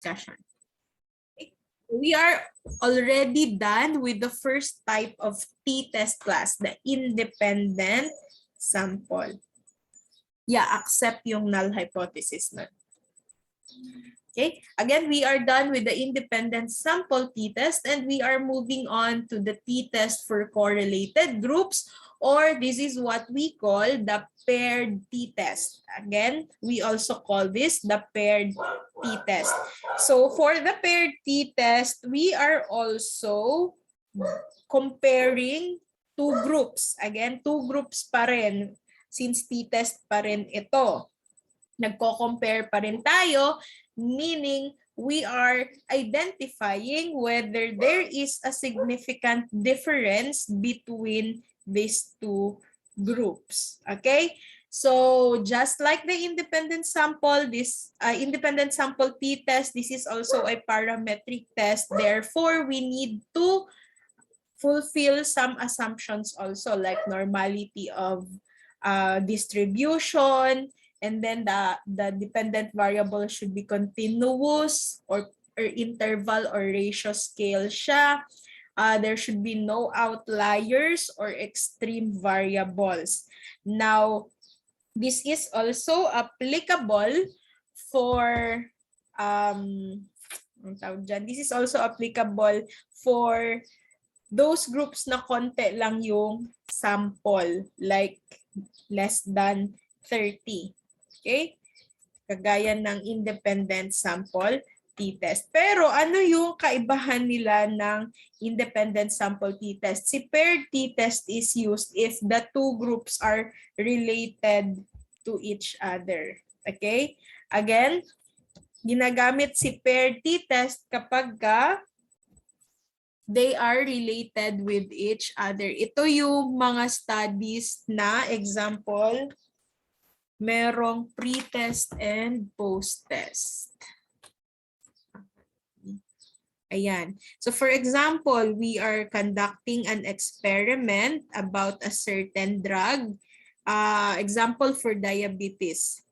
discussion. We are already done with the first type of t-test class, the independent sample. Yeah, accept yung null hypothesis na. Okay, again, we are done with the independent sample t-test and we are moving on to the t-test for correlated groups, or this is what we call the paired t-test. Again, we also call this the paired t-test. So for the paired t-test, we are also comparing two groups. Again, two groups pa rin since t-test pa rin ito. Nagko-compare pa rin tayo, meaning we are identifying whether there is a significant difference between these two groups. Okay? So just like the independent sample, this independent sample t-test, this is also a parametric test. Therefore, we need to fulfill some assumptions also, like normality of distribution, and then the dependent variable should be continuous or interval or ratio scale siya. There should be no outliers or extreme variables. Now, this is also applicable for this is also applicable for those groups na konti lang yung sample, like less than 30. Okay? Kagaya ng independent sample t-test. Pero ano yung kaibahan nila ng independent sample t-test? Si paired t-test is used if the two groups are related to each other. Okay? Again, ginagamit si paired t-test kapag they are related with each other. Ito yung mga studies na example, merong pre-test and post-test. Ayan. So for example, we are conducting an experiment about a certain drug. Example for diabetes.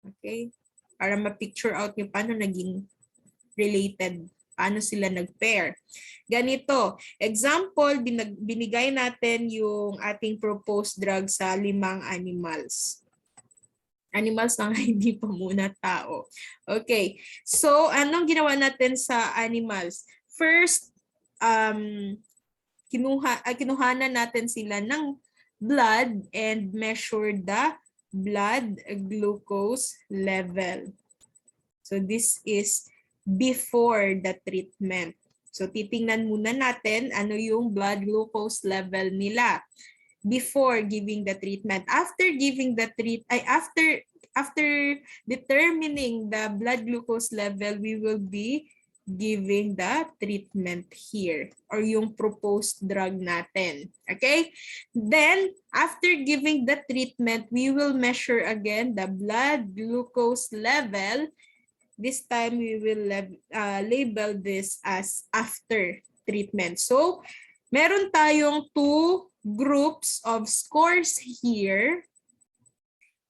Okay? Para ma-picture out nyo paano naging related, paano sila nag-pair. Ganito, example, binigay natin yung ating proposed drug sa 5 animals. Animals na hindi pa muna tao. Okay, so anong ginawa natin sa animals? First, kinuhanan natin sila ng blood and measure the blood glucose level. So this is before the treatment. So titingnan muna natin ano yung blood glucose level nila before giving the treatment. After giving the after determining the blood glucose level, we will be giving the treatment here or yung proposed drug natin. Okay? Then after giving the treatment, we will measure again the blood glucose level. This time we will label this as after treatment. So, meron tayong two groups of scores here,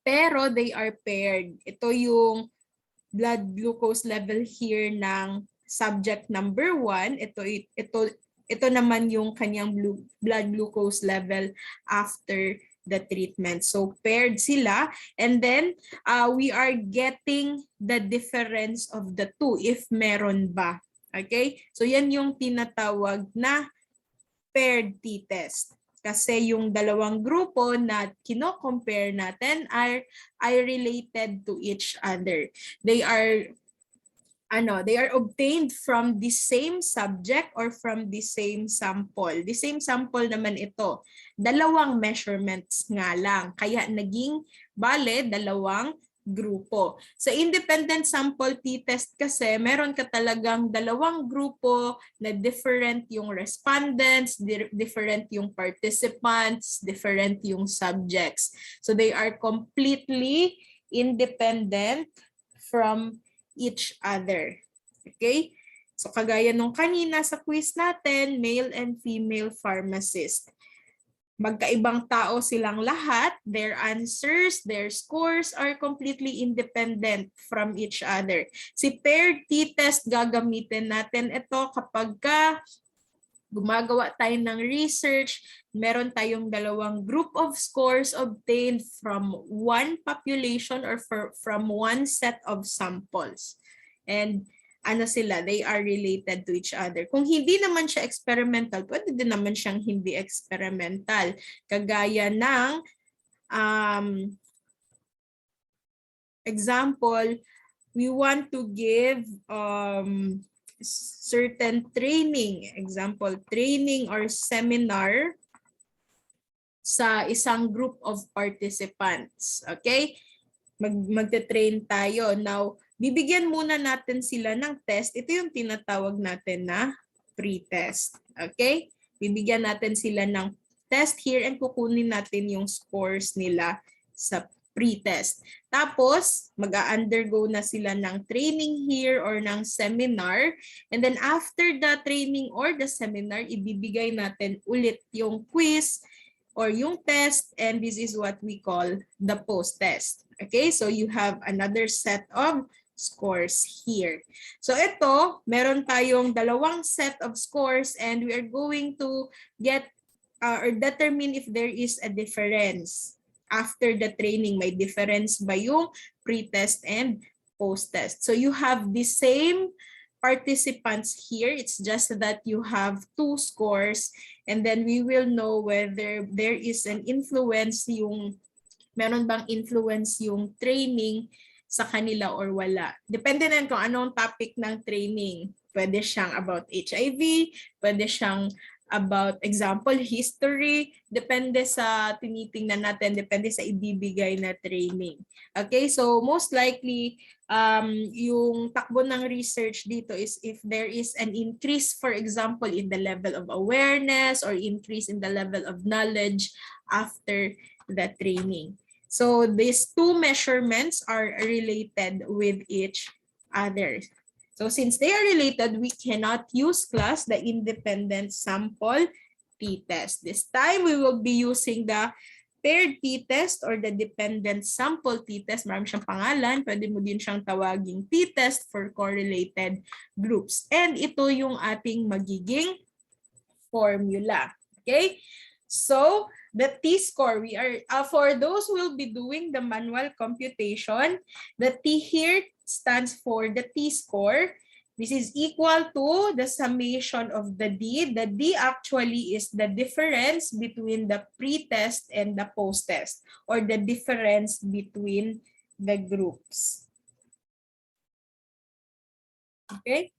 pero they are paired. Ito yung blood glucose level here ng subject number 1. Ito naman yung kanyang blood glucose level after the treatment. So paired sila, and then we are getting the difference of the two if meron ba. Okay? So yan yung tinatawag na paired t-test. Kasi yung dalawang grupo na kino-compare natin are related to each other. They are obtained from the same subject or from the same sample. The same sample naman ito. Dalawang measurements nga lang. Kaya naging dalawang grupo. Sa independent sample t-test kasi, meron ka talagang dalawang grupo na different yung respondents, different yung participants, different yung subjects. So they are completely independent from each other. Okay? So kagaya nung kanina sa quiz natin, male and female pharmacist. magkaibang tao silang lahat, their answers, their scores are completely independent from each other. Si paired t-test gagamitin natin ito kapag gumagawa tayo ng research, meron tayong dalawang group of scores obtained from one population or from one set of samples. And ano sila, they are related to each other. Kung hindi naman siya experimental, pwede din naman siyang hindi experimental. Kagaya ng example, we want to give certain training, example, training or seminar sa isang group of participants. Okay? Magte-train tayo. Now, bibigyan muna natin sila ng test. Ito yung tinatawag natin na pre-test. Okay? Bibigyan natin sila ng test here and kukunin natin yung scores nila sa pre-test. Tapos, mag-undergo na sila ng training here or ng seminar. And then after the training or the seminar, ibibigay natin ulit yung quiz or yung test, and this is what we call the post-test. Okay, so you have another set of scores here. So ito, meron tayong dalawang set of scores and we are going to get or determine if there is a difference. After the training, may difference ba yung pre-test and post-test? So you have the same participants here. It's just that you have two scores and then we will know whether there is an influence yung meron bang influence yung training sa kanila or wala. Depende na kung anong topic ng training. Pwede siyang about HIV, pwede siyang about example, history, depende sa tinitingnan natin, depende sa ibibigay na training. Okay, so most likely, yung takbo ng research dito is if there is an increase, for example, in the level of awareness or increase in the level of knowledge after the training. So these two measurements are related with each other. So since they are related, we cannot use class the independent sample t-test. This time, we will be using the paired t-test or the dependent sample t-test. Marami siyang pangalan. Pwede mo din siyang tawaging t-test for correlated groups. And ito yung ating magiging formula. Okay? So, the t-score, we are for those who will be doing the manual computation, the t here stands for the t-score. This is equal to the summation of the d. The d actually is the difference between the pre-test and the post-test, or the difference between the groups. Okay?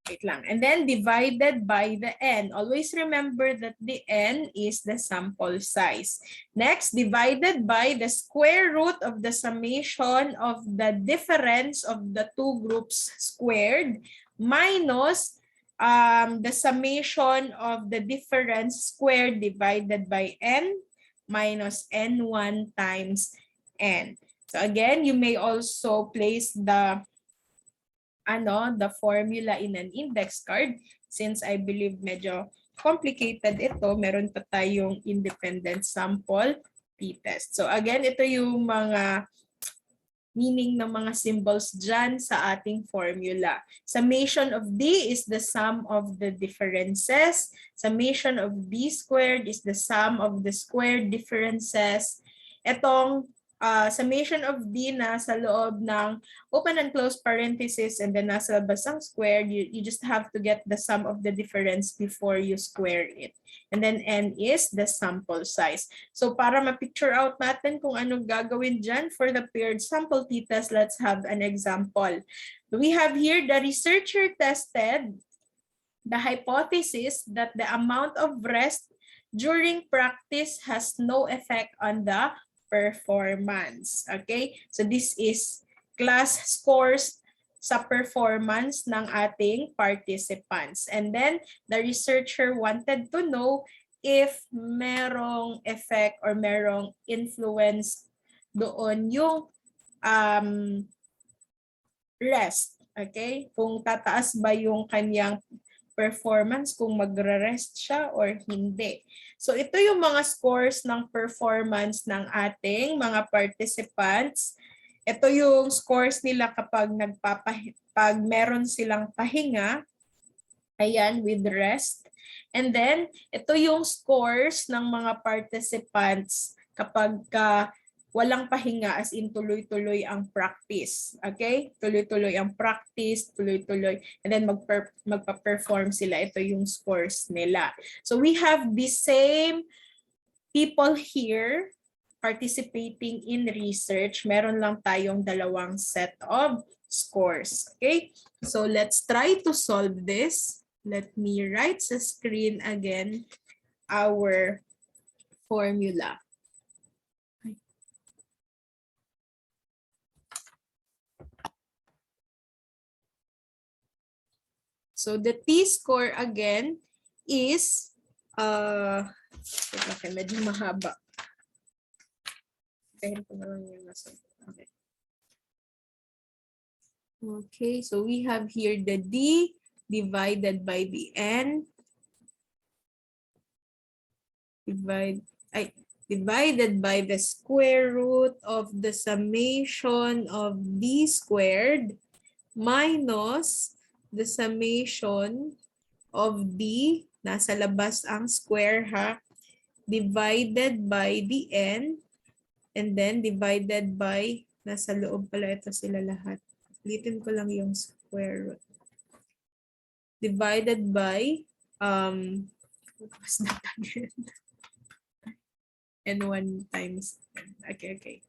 Wait lang. And then divided by the n. Always remember that the n is the sample size. Next, divided by the square root of the summation of the difference of the two groups squared minus the summation of the difference squared divided by n minus n1 times n. So again, you may also place the formula in an index card. Since I believe medyo complicated ito, meron pa tayong independent sample t-test. So again, ito yung mga meaning ng mga symbols dyan sa ating formula. Summation of d is the sum of the differences. Summation of d squared is the sum of the squared differences. Etong summation of d na sa loob ng open and close parenthesis and then nasa labas ang squared, you just have to get the sum of the difference before you square it. And then n is the sample size. So para ma-picture out natin kung anong gagawin dyan for the paired sample t-test, let's have an example. We have here the researcher tested the hypothesis that the amount of rest during practice has no effect on the performance. Okay? So this is class scores sa performance ng ating participants. And then the researcher wanted to know if merong effect or merong influence doon yung rest. Okay? Kung tataas ba yung kanyang performance kung magre-rest siya or hindi. So ito yung mga scores ng performance ng ating mga participants. Ito yung scores nila kapag pag meron silang pahinga. Ayan, with rest. And then, ito yung scores ng mga participants kapag walang pahinga, as in tuloy-tuloy ang practice. Okay? Tuloy-tuloy ang practice, tuloy-tuloy. And then magpa-perform sila. Ito yung scores nila. So we have the same people here participating in research. Meron lang tayong dalawang set of scores. Okay? So let's try to solve this. Let me write sa screen again our formula. So the t-score again is, okay, medyo mahaba. Okay. Okay, so we have here the D divided by the N divided by the square root of the summation of D squared minus the summation of D, nasa labas ang square ha, divided by the N, and then divided by, nasa loob pala ito sila lahat. Ulitin ko lang yung square root. Divided by, what's that again? N1 times, okay.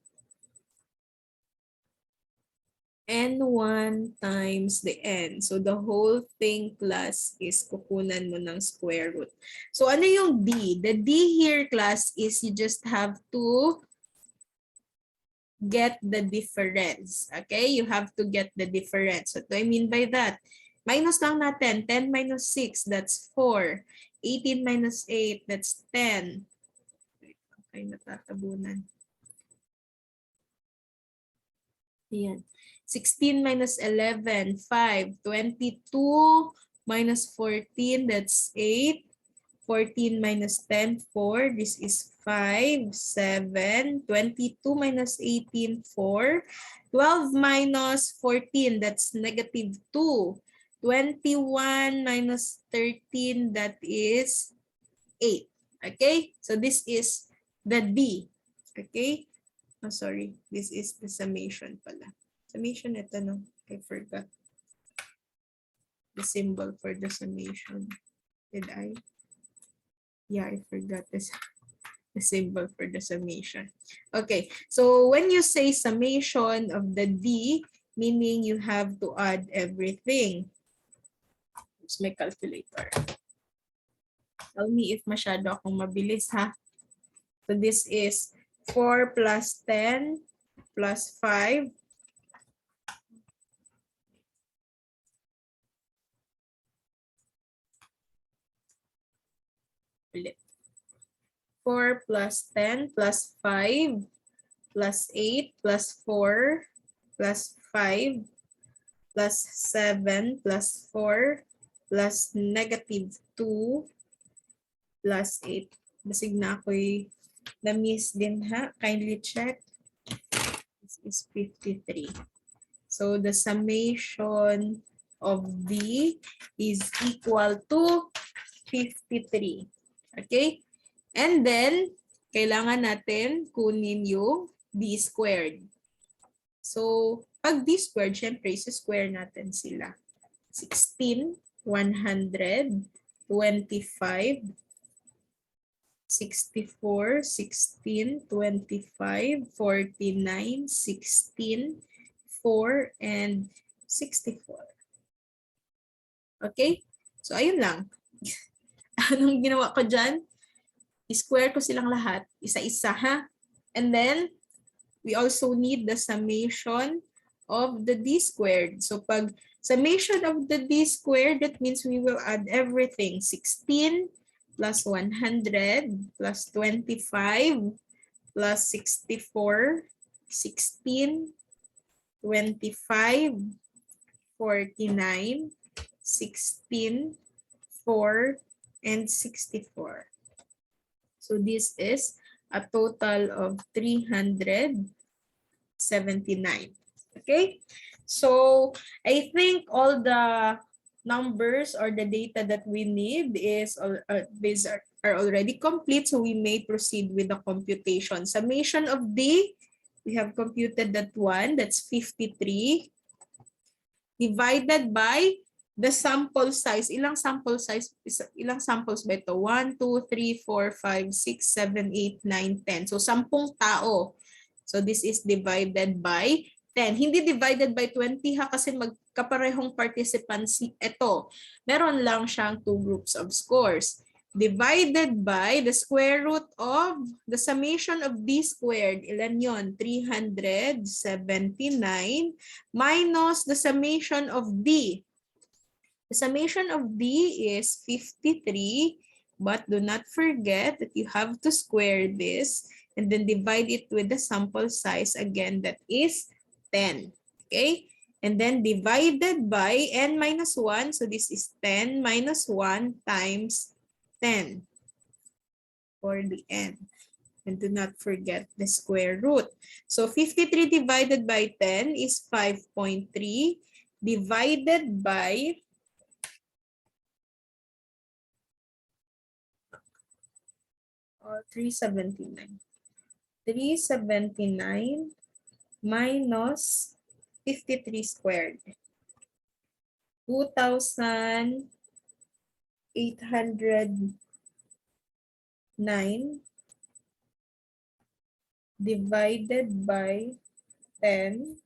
N1 times the N. So the whole thing plus is kukunan mo ng square root. So ano yung D? The D here, class, is you just have to get the difference. Okay? You have to get the difference. What do I mean by that? Minus lang natin. 10 minus 6, that's 4. 18 minus 8, that's 10. Okay, natatabunan. Ayan. 16 minus 11, 5. 22 minus 14, that's 8. 14 minus 10, 4. This is 5, 7. 22 minus 18, 4. 12 minus 14, that's negative 2. 21 minus 13, that is 8. Okay? So this is the D. Okay? Oh, sorry. This is the summation pala. Summation ito, no? I forgot the symbol for the summation. Did I? Yeah, I forgot this. The symbol for the summation. Okay, so when you say summation of the D, meaning you have to add everything. Use my calculator. Tell me if masyado akong mabilis, ha? So this is 4 plus 10 plus 5. Ulit. 4 plus 10 plus 5 plus 8 plus 4 plus 5 plus 7 plus 4 plus negative 2 plus 8. Basig na ako'y na-miss din, ha? Kindly check. This is 53. So the summation of D is equal to 53. Okay? And then, kailangan natin kunin yung D squared. So, pag D squared, syempre, isa-square natin sila. 16, 100, 25, 64, 16, 25, 49, 16, 4, and 64. Okay? So, ayun lang. Anong ginawa ko dyan? I-square ko silang lahat. Isa-isa, ha? And then, we also need the summation of the D squared. So, pag summation of the D squared, that means we will add everything. 16 plus 100 plus 25 plus 64, 16, 25, 49, 16, 4, and 64. So this is a total of 379. Okay? So I think all the numbers or the data that we need is these are already complete. So we may proceed with the computation. Summation of D, we have computed that one. That's 53. Divided by the sample size. Ilang sample size? Ilang samples ba ito? 1, 2, 3, 4, 5, 6, 7, 8, 9, 10. So 10 tao. So this is divided by 10. Hindi divided by 20 ha, kasi magkaparehong participants ito. Meron lang siyang two groups of scores. Divided by the square root of the summation of D squared. Ilan yon? 379 minus the summation of D. The summation of D is 53, but do not forget that you have to square this and then divide it with the sample size again, that is 10. Okay? And then divided by n minus 1. So this is 10 minus 1 times 10 for the n. And do not forget the square root. So 53 divided by 10 is 5.3 divided by 379. 379 minus 53 squared. 2,809 divided by 10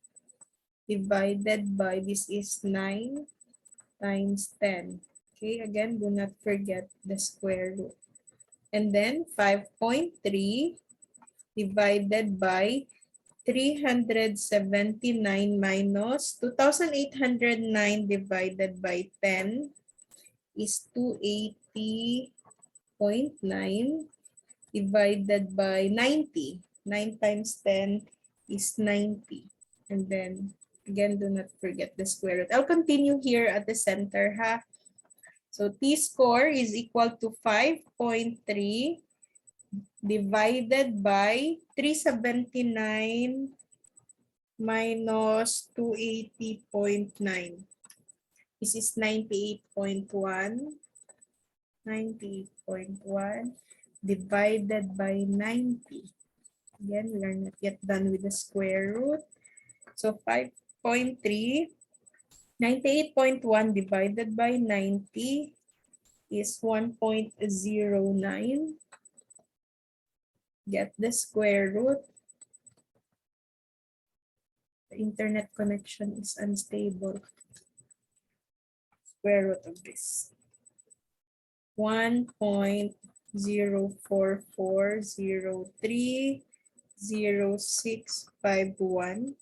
divided by, this is 9 times 10. Okay, again, do not forget the square root. And then 5.3 divided by 379 minus 2,809 divided by 10 is 280.9 divided by 90. 9 times 10 is 90. And then, again, do not forget the square root. I'll continue here at the center, ha? So, T-score is equal to 5.3 divided by 379 minus 280.9. This is 98.1. 98.1 divided by 90. Again, we are not yet done with the square root. So 5.3, 98.1 divided by 90 is 1.09. Get the square root. The internet connection is unstable. Square root of this. 1.0440300651.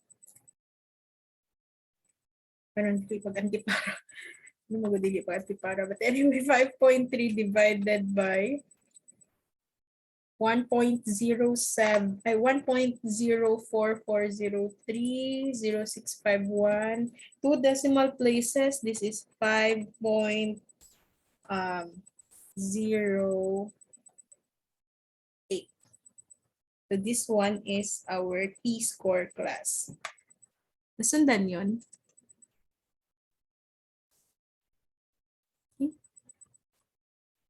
Parang hindi pag-antipara. Ano mag-dili pag-antipara? But anyway, 5.3 divided by 1.0440300651. 2 decimal places. This is 5.08. So this one is our T-score class. Nasundan yun?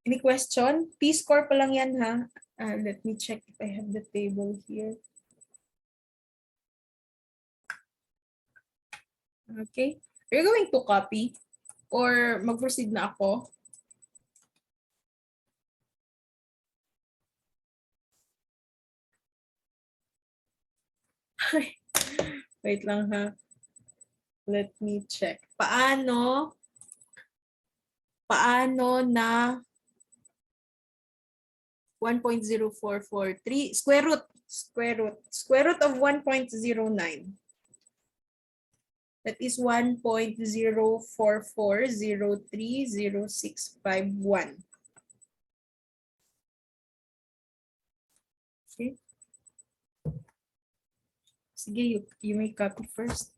Any question? T-score pa lang yan, ha? Let me check if I have the table here. Okay. Are you going to copy? Or mag-proceed na ako? Wait lang, ha? Let me check. Paano na 1.0443 square root of 1.09. That is 1.0440300651. Okay. Sige, you may copy first.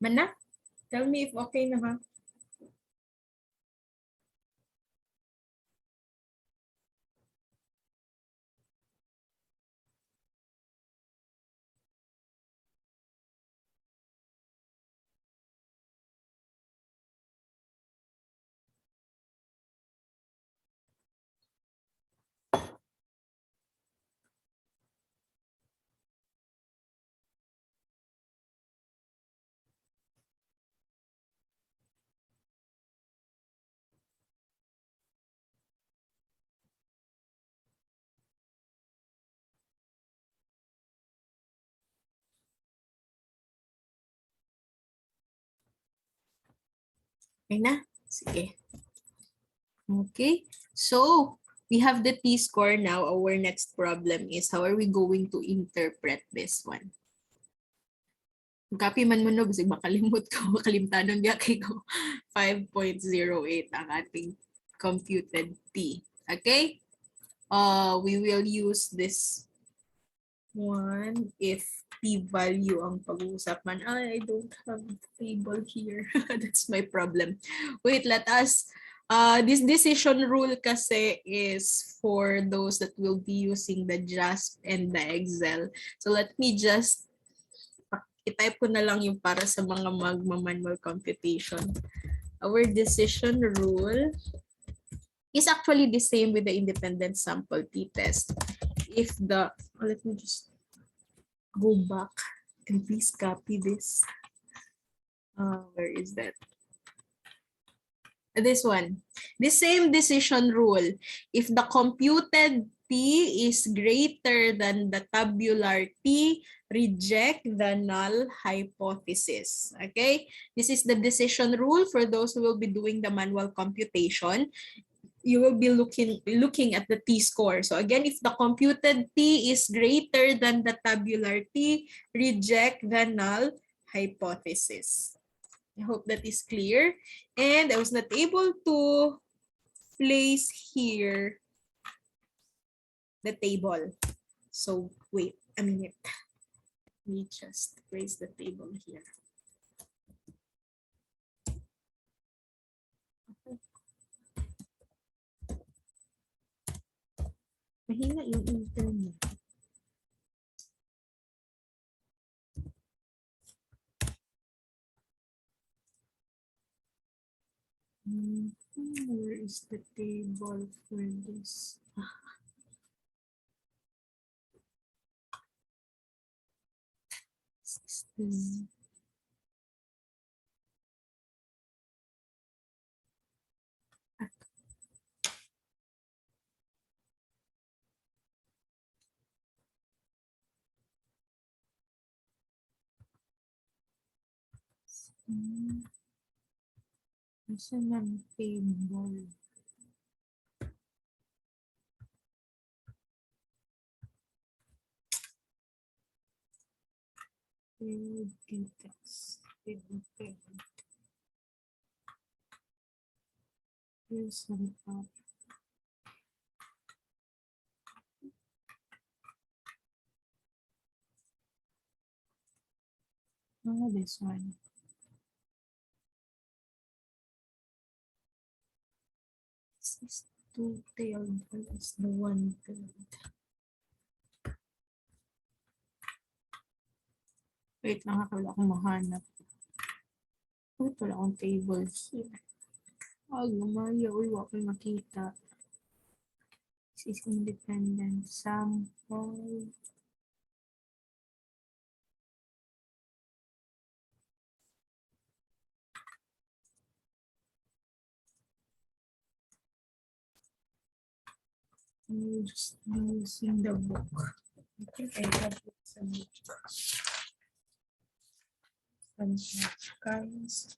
Mana? Tell me if okay na ha. Okay na? Sige. Okay. So, we have the T-score now. Our next problem is how are we going to interpret this one? Copy man mo no, kasi makalimot ko, makalimtanon biya kay ko. 5.08 ang ating computed T. Okay? We will use this one if p-value ang pag-uusapan. I don't have table here. That's my problem. Wait, let us, this decision rule kasi is for those that will be using the JASP and the Excel. So let me just, i-type ko na lang yung para sa mga magma-manual computation. Our decision rule is actually the same with the independent sample t-test. If the, let me just go back and please copy this. Where is that? This one. The same decision rule. If the computed T is greater than the tabular T, reject the null hypothesis. Okay? This is the decision rule for those who will be doing the manual computation. You will be looking at the T-score. So again, if the computed T is greater than the tabular T, reject the null hypothesis. I hope that is clear. And I was not able to place here the table. So wait a minute. Let me just place the table here. Mahina yung internet. Where is the table for this? Nasaan ang table? Here's some up. Oh, this one. This is two-tailed. It's the one-tailed. Wait lang, wala akong mahanap. Wait, wala akong table here. Oh, gumaya. Uy, wala akong makita. This is independent sample. I'm just using the book. I think I have it somewhere. Guys,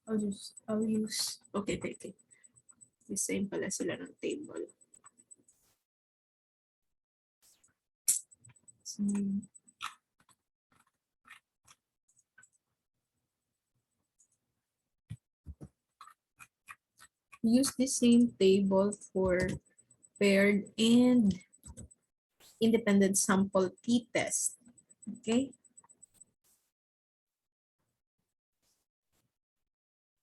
I'll use, okay. The same pala sila ng table. So, use the same table for paired and independent sample t-test. Okay?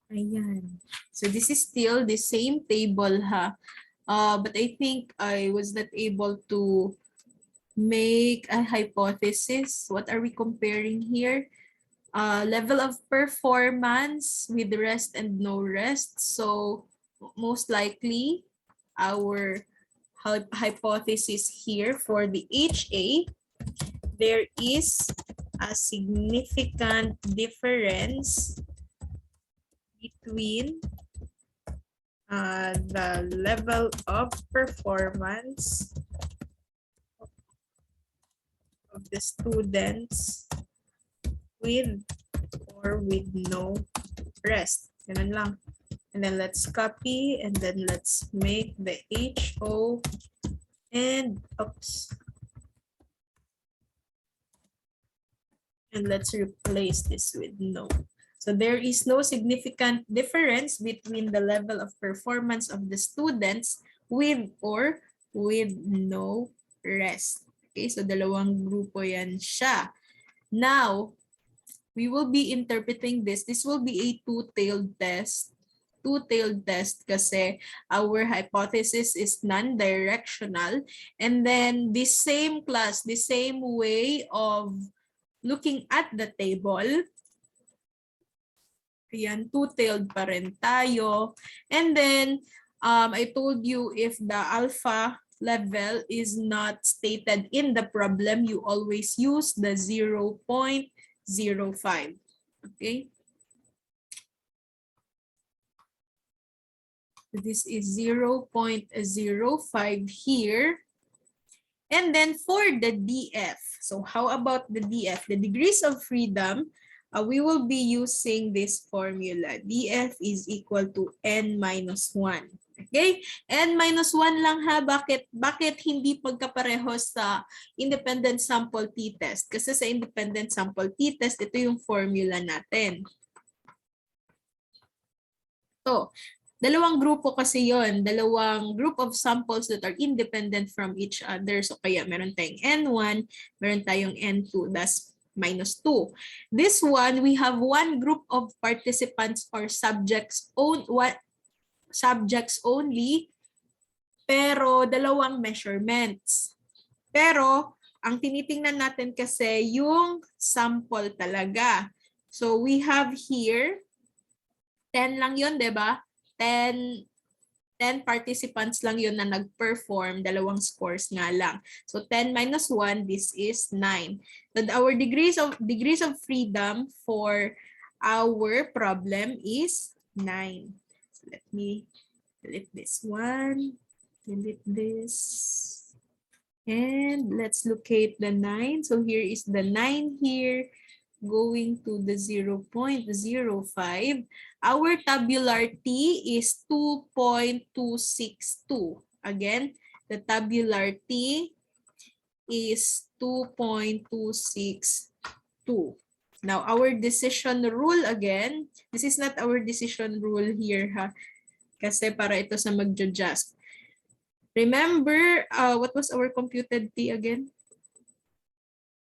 Ayan. So this is still the same table, ha? But I think I was not able to make a hypothesis. What are we comparing here? Level of performance with rest and no rest. So most likely our hypothesis here for the HA, there is a significant difference between the level of performance of the students with or with no rest. Ganun lang. And then let's copy and then let's make the HO and oops. And let's replace this with no. So there is no significant difference between the level of performance of the students with or with no rest. Okay, so dalawang grupo yan siya. Now, we will be interpreting this. This will be a two-tailed test. Two-tailed test kasi our hypothesis is non-directional. And then the same class, the same way of looking at the table, ayan, two-tailed pa rin tayo. And then, I told you if the alpha level is not stated in the problem, you always use the 0.05. Okay? This is 0.05 here. And then for the DF, so how about the DF? The degrees of freedom, we will be using this formula. DF is equal to n minus 1. Okay? N minus 1 lang ha. Bakit hindi pagkapareho sa independent sample t-test? Kasi sa independent sample t-test, ito yung formula natin. So, dalawang grupo kasi yon, dalawang group of samples that are independent from each other. So kaya meron tayong N1, meron tayong N2, that's minus 2. This one, we have one group of participants or subjects only, pero dalawang measurements. Pero ang tinitingnan natin kasi yung sample talaga. So we have here 10 lang yun, di ba? 10 participants lang yun na nag-perform, dalawang scores nga lang. So 10 minus 1, this is 9. So our degrees of freedom for our problem is 9. So let me delete this one, delete this. And let's locate the 9. So here is the 9 here, going to the 0.05. Our tabular T is 2.262. Again, the tabular T is 2.262. Now, our decision rule again, this is not our decision rule here, ha? Kasi para ito sa mag-adjust. Remember, what was our computed T again?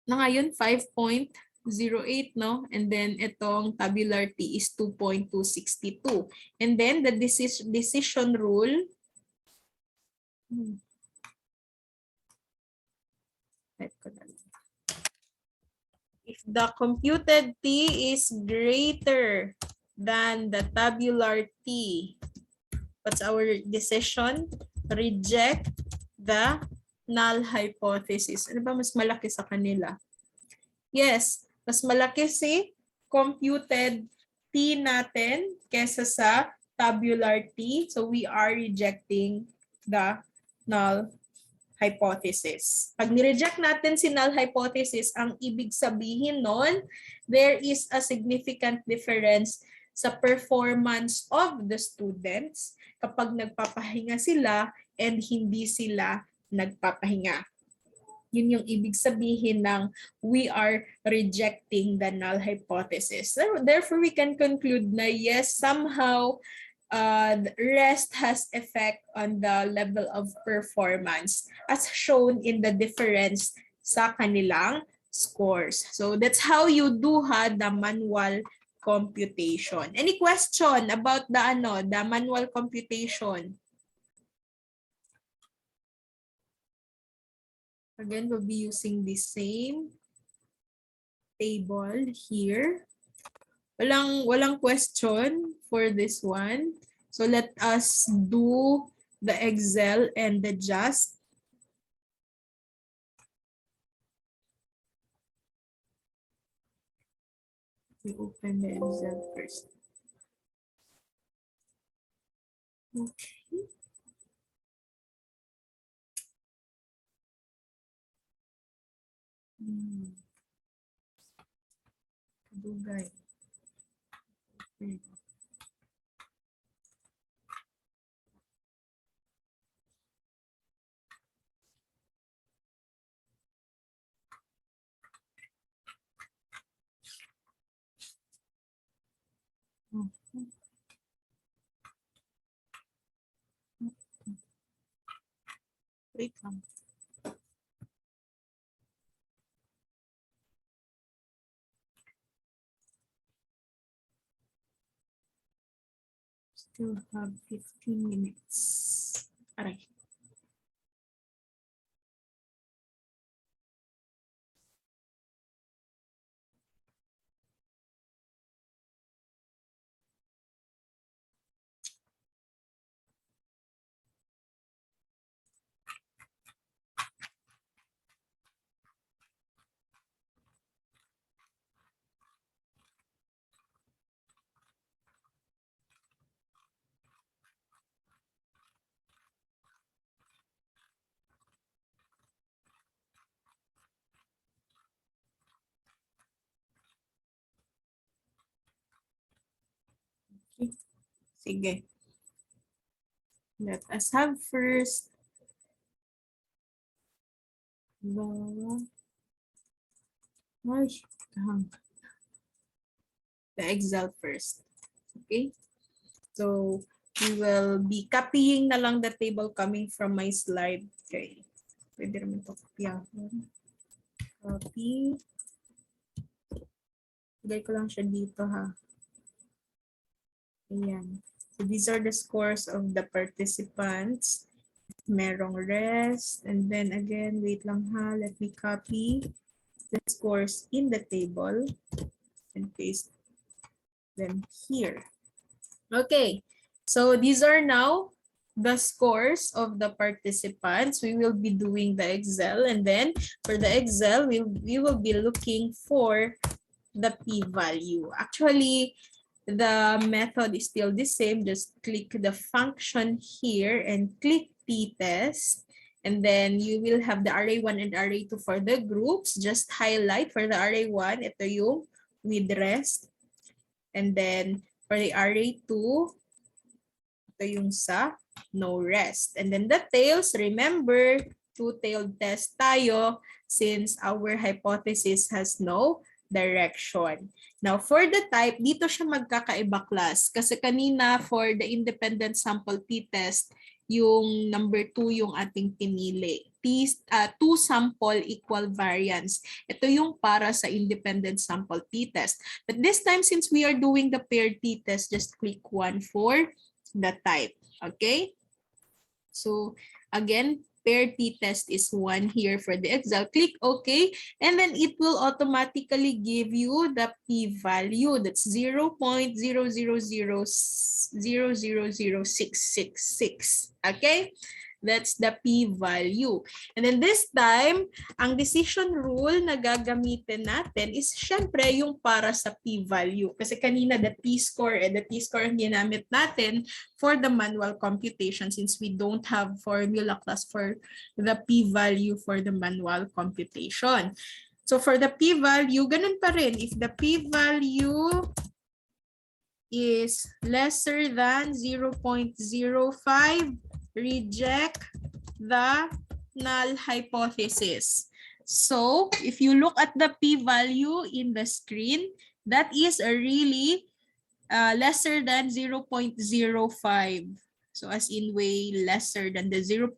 Na ngayon, 5.08, no? And then itong tabular T is 2.262. And then the decision rule, if the computed T is greater than the tabular T, what's our decision? Reject the null hypothesis. Ano ba mas malaki sa kanila? Yes, mas malaki si computed T natin kesa sa tabular T. So we are rejecting the null hypothesis. Pag nireject natin si null hypothesis, ang ibig sabihin nun, there is a significant difference sa performance of the students kapag nagpapahinga sila and hindi sila nagpapahinga. Yun yung ibig sabihin ng we are rejecting the null hypothesis. So, therefore, we can conclude na yes, somehow rest has effect on the level of performance as shown in the difference sa kanilang scores. So that's how you do the manual computation. Any question about the manual computation? Again, we'll be using the same table here. Walang question for this one. So let us do the Excel and the just. We open the Excel first. Okay. Dugay. Okay. Wait lang. Still have 15 minutes. Aray. Okay. Sige. Let us have first the Excel first. Okay. So we will be copying na lang the table coming from my slide. Okay. Pwede naman ito kopyahin. Copy. Lagay ko lang siya dito ha. Ayan. So these are the scores of the participants. Merong rest. And then again, wait lang ha. Let me copy the scores in the table and paste them here. Okay. So these are now the scores of the participants. We will be doing the Excel. And then for the Excel, we will be looking for the p-value. Actually, the method is still the same. Just click the function here and click p-test. And then you will have the array 1 and array 2 for the groups. Just highlight for the array 1, ito yung with rest. And then for the array 2, ito yung sa no rest. And then the tails, remember, two-tailed test tayo since our hypothesis has no direction. Now, for the type, dito siya magkakaiba class. Kasi kanina for the independent sample t-test, yung number 2 yung ating pinili. Two sample equal variance. Ito yung para sa independent sample t-test. But this time, since we are doing the paired t-test, just click 1 for the type. Okay? So, again, paired t-test is 1 here for the Excel. Click OK, and then it will automatically give you the p-value. That's 0.000000666. Okay? That's the p-value. And then this time, ang decision rule na gagamitin natin is syempre yung para sa p-value. Kasi kanina the t-score and the t-score ang ginamit natin for the manual computation since we don't have formula class for the p-value for the manual computation. So for the p-value, ganun pa rin. If the p-value is lesser than 0.05, reject the null hypothesis. So if you look at the p-value in the screen, that is a really lesser than 0.05. So as in way lesser than the 0.05.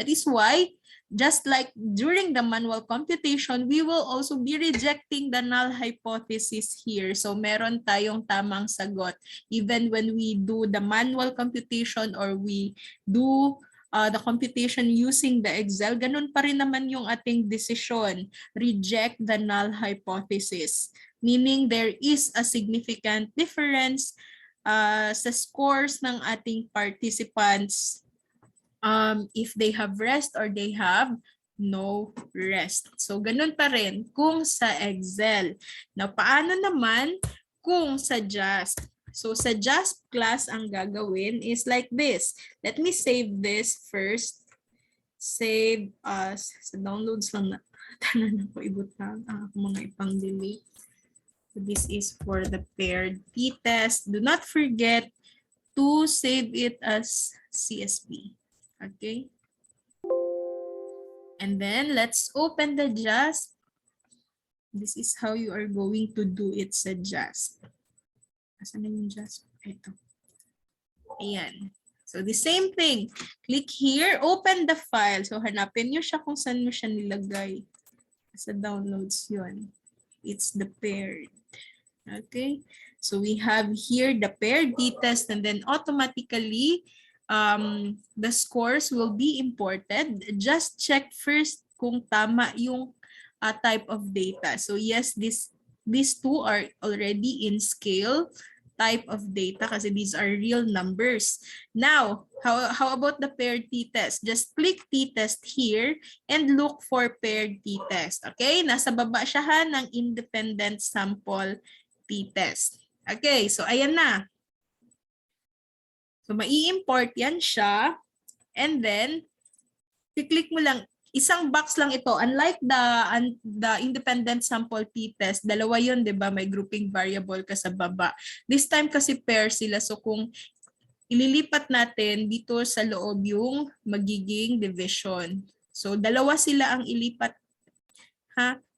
That is why, just like during the manual computation, we will also be rejecting the null hypothesis here. So meron tayong tamang sagot. Even when we do the manual computation or we do the computation using the Excel, ganun pa rin naman yung ating decision. Reject the null hypothesis. Meaning there is a significant difference sa scores ng ating participants if they have rest or they have no rest. So ganun pa rin kung sa Excel. Now, paano naman kung sa JASP? So sa JASP class, ang gagawin is like this. Let me save this first. Save as sa downloads lang na. Tanan ako ibutang mga ipang-delete. So this is for the paired t-test. Do not forget to save it as CSV. Okay. And then let's open the JASP. This is how you are going to do it sa JASP. Asan na yung JASP? Ito. Ayan. So the same thing. Click here, open the file. So hanapin nyo siya kung saan mo siya nilagay. Sa downloads yun. It's the paired. Okay. So we have here the paired t-test, and then automatically the scores will be imported. Just check first kung tama yung type of data. So yes, these two are already in scale type of data kasi these are real numbers. Now, how about the paired t-test? Just click t-test here and look for paired t-test. Okay? Nasa baba siya ng independent sample t-test. Okay, so ayan na. So mai-import yan siya, and then i-click mo lang, isang box lang ito. Unlike the independent sample t-test, dalawa yun, 'di ba? May grouping variable ka sa baba. This time kasi pair sila, so kung ililipat natin dito sa loob yung magiging division. So dalawa sila ang ilipat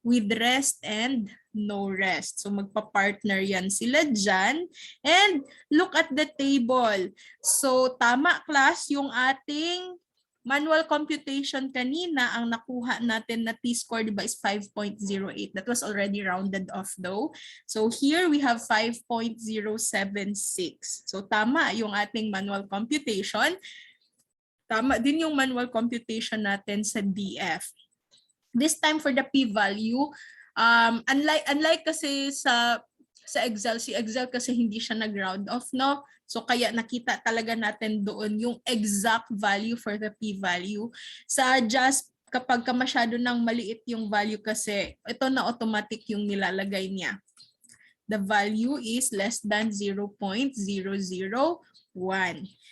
with rest and no rest. So magpa-partner yan sila dyan. And look at the table. So tama class, yung ating manual computation kanina, ang nakuha natin na t-score, diba, is 5.08. That was already rounded off though. So here we have 5.076. So tama yung ating manual computation. Tama din yung manual computation natin sa DF. This time for the p-value, unlike kasi sa Excel, si Excel kasi hindi siya nag-round off, no? So kaya nakita talaga natin doon yung exact value for the p-value. Sa JASP, kapag ka masyado nang maliit yung value kasi, ito na automatic yung nilalagay niya. The value is less than 0.001.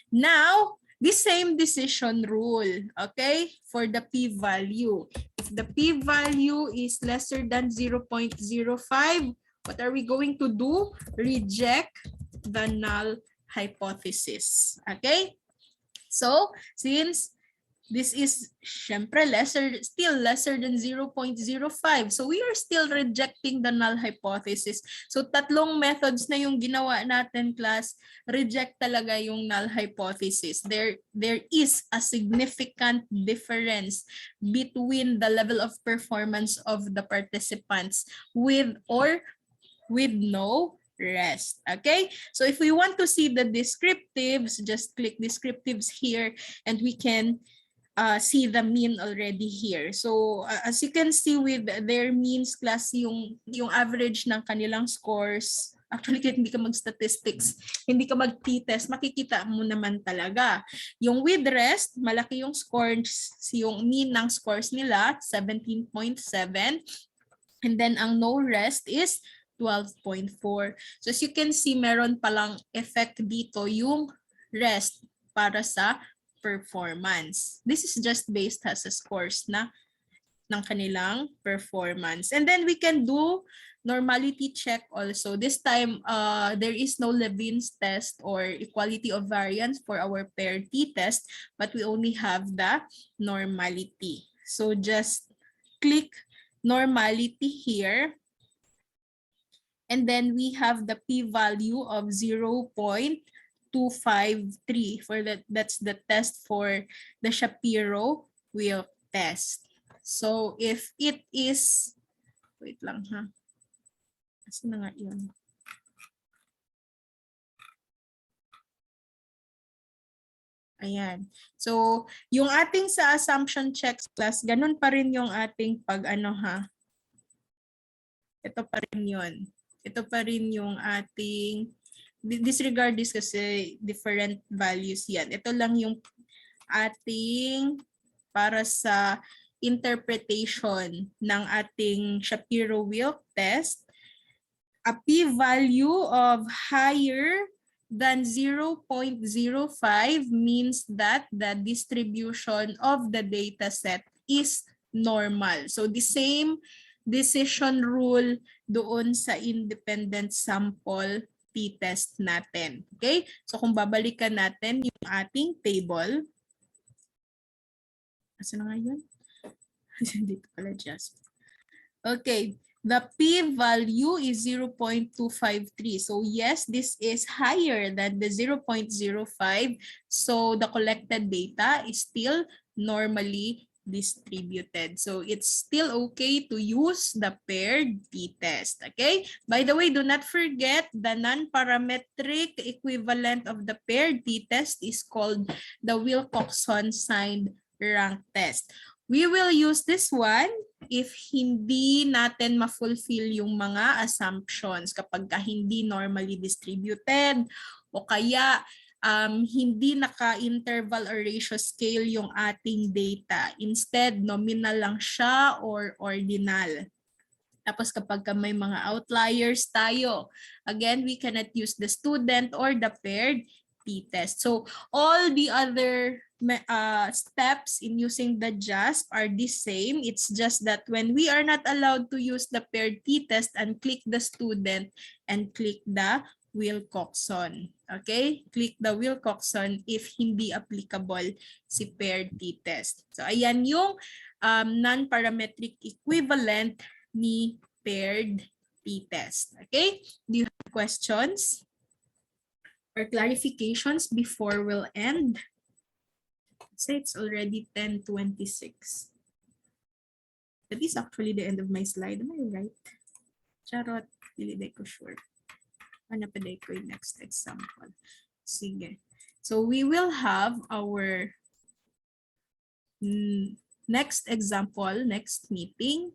Now, the same decision rule, okay, for the p-value. If the p-value is lesser than 0.05, what are we going to do? Reject the null hypothesis. Okay? So, since this is syempre still lesser than 0.05. So we are still rejecting the null hypothesis. So tatlong methods na yung ginawa natin, class. Reject talaga yung null hypothesis. There is a significant difference between the level of performance of the participants with or with no rest. Okay? So if we want to see the descriptives, just click descriptives here and we can see the mean already here. So as you can see with their means, class, yung average ng kanilang scores, actually kahit hindi ka mag-statistics, hindi ka mag-t-test, makikita mo naman talaga. Yung with rest, malaki yung scores, yung mean ng scores nila, 17.7. And then ang no rest is 12.4. So as you can see, meron palang effect dito yung rest para sa performance. This is just based sa scores na ng kanilang performance. And then we can do normality check also. This time, there is no Levin's test or equality of variance for our paired t-test, but we only have the normality. So just click normality here. And then we have the p-value of 0.253 for that's the test for the Shapiro-Wilk test. So if it is, wait lang ha. Kasi na nga yun. Ayan. So, yung ating sa assumption checks class, ganun pa rin yung ating pag ano ha. Ito pa rin yun. Ito pa rin yung ating, disregard this kasi different values yan. Ito lang yung ating para sa interpretation ng ating Shapiro-Wilk test. A p-value of higher than 0.05 means that the distribution of the data set is normal. So the same decision rule doon sa independent sample t-test natin. Okay? So kung babalikan natin yung ating table. Asa na nga yun? Dito pala just. Okay. The p-value is 0.253. So yes, this is higher than the 0.05. So the collected data is still normally distributed. So it's still okay to use the paired t-test. Okay? By the way, do not forget the non-parametric equivalent of the paired t-test is called the Wilcoxon signed rank test. We will use this one if hindi natin ma-fulfill yung mga assumptions kapag hindi normally distributed o kaya hindi naka-interval or ratio scale yung ating data. Instead, nominal lang siya or ordinal. Tapos kapag may mga outliers tayo, again, we cannot use the student or the paired t-test. So all the other steps in using the JASP are the same. It's just that when we are not allowed to use the paired t-test and click the student and click the Wilcoxon. Okay? Click the Wilcoxon if hindi applicable si paired t-test. So ayan yung non-parametric equivalent ni paired t-test. Okay? Do you have questions or clarifications before we'll end? Say it's already 10:26. That is actually the end of my slide. Am I right? Charot. Dili ko sure. Ano pa ko yung next example? Sige. So we will have our next example, next meeting.